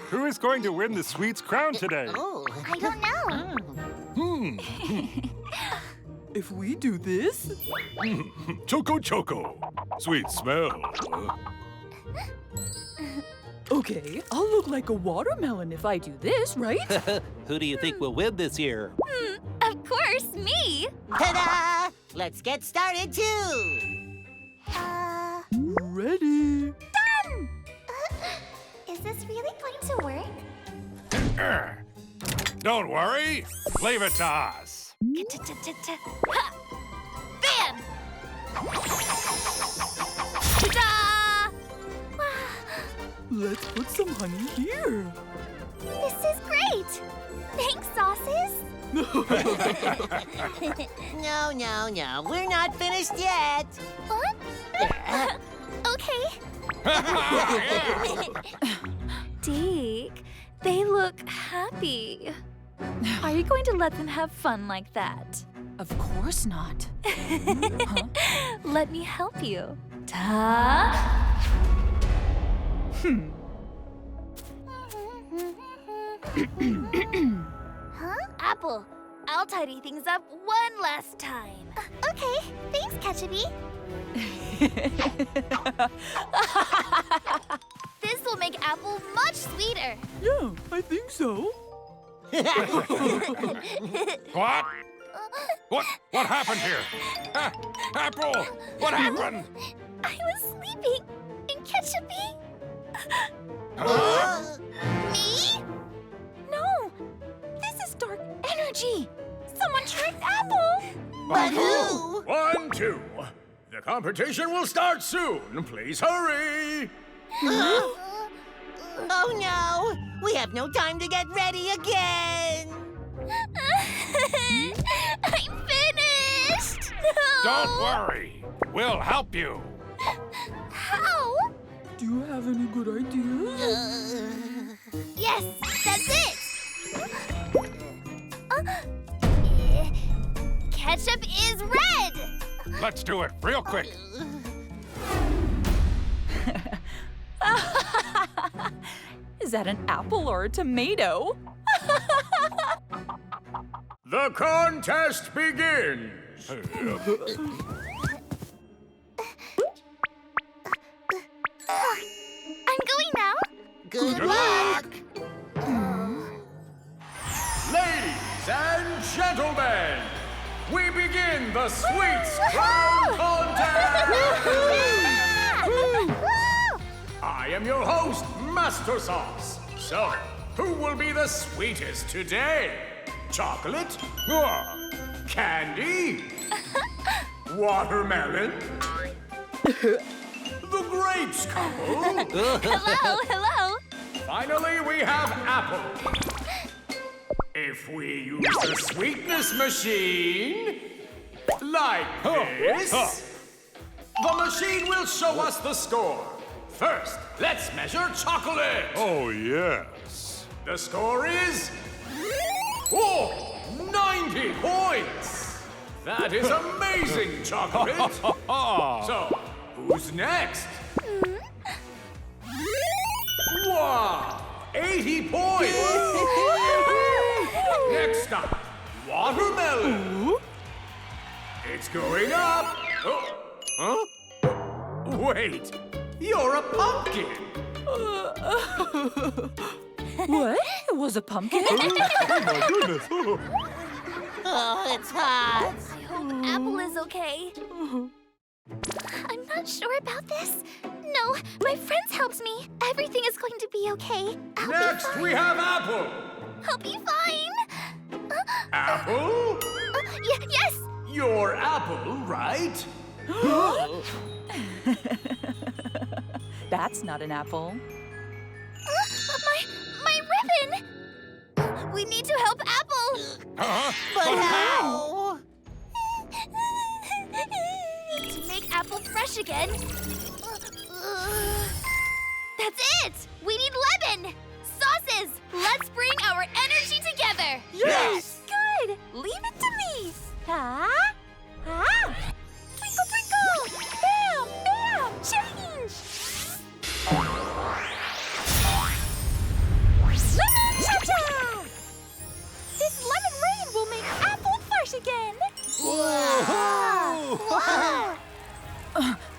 Who is going to win the sweets crown today? I don't know. If we do this... Choco Choco. Sweet smell. Okay, I'll look like a watermelon if I do this, right? Who do you think will win this year? Of course, me. Ta-da! Let's get started, too. Ready? Done! Is this really going to work? Don't worry. Leave it to us. Ha! Bam! Ta-da! Let's put some honey here. This is great! Thanks, Sauces! No. We're not finished yet. What? Okay. Deke, they look happy. Are you going to let them have fun like that? Of course not. Let me help you. Ta! Huh? Apple, I'll tidy things up one last time. Okay, thanks, Ketchupy. This will make Apple much sweeter. Yeah, I think so. What? What happened here? Apple, what happened? I was sleeping in Ketchupy. Me? No, this is dark energy. Someone tricked Apple. But who? 1, 2. The competition will start soon. Please hurry. Oh, no. We have no time to get ready again. I'm finished. No. Don't worry. We'll help you. How? Do you have any good ideas? Yes, that's it. Ketchup is red. Let's do it real quick. Is that an apple or a tomato? The contest begins. I'm going now. Good luck. Ladies and gentlemen, we begin the Sweets Crown Contest! I am your host, Master Sauce. So, who will be the sweetest today? Chocolate? Candy? Watermelon? The grapes couple? Hello. Finally, we have apple. If we use the sweetness machine, like this, the machine will show us the score. First, let's measure chocolate. Oh, yes. The score is 90 points. That is amazing, chocolate. So, who's next? Wow, 80 points. Next up, watermelon. It's going up. Wait, you're a pumpkin. What? It was a pumpkin? Oh my goodness. Oh, it's hot. I hope Apple is okay. I'm not sure about this. No, my friends helped me. Everything is going to be okay. Next, we have apple. I'll be fine. Apple? Yes. You're apple, right? That's not an apple. My ribbon. We need to help Apple. But how? To make Apple fresh again. That's it. We need lemon. Sauces. Let's bring our energy together. Yes. Good. Leave it to me. Twinkle, twinkle. Bam, bam. Change.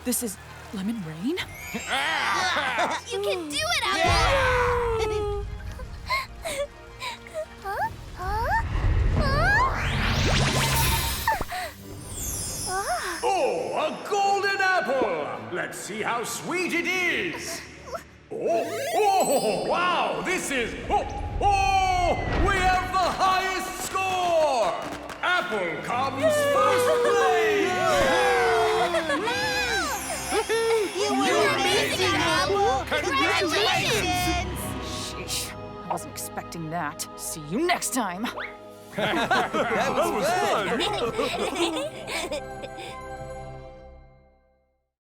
This is lemon rain? You can do it, Apple! Huh? Huh? Huh? Oh, a golden apple! Let's see how sweet it is. Oh, wow, this is... Oh, we have the highest score! Apple comes first place! You were amazing, Apple! Congratulations! Sheesh, I wasn't expecting that. See you next time. That was fun!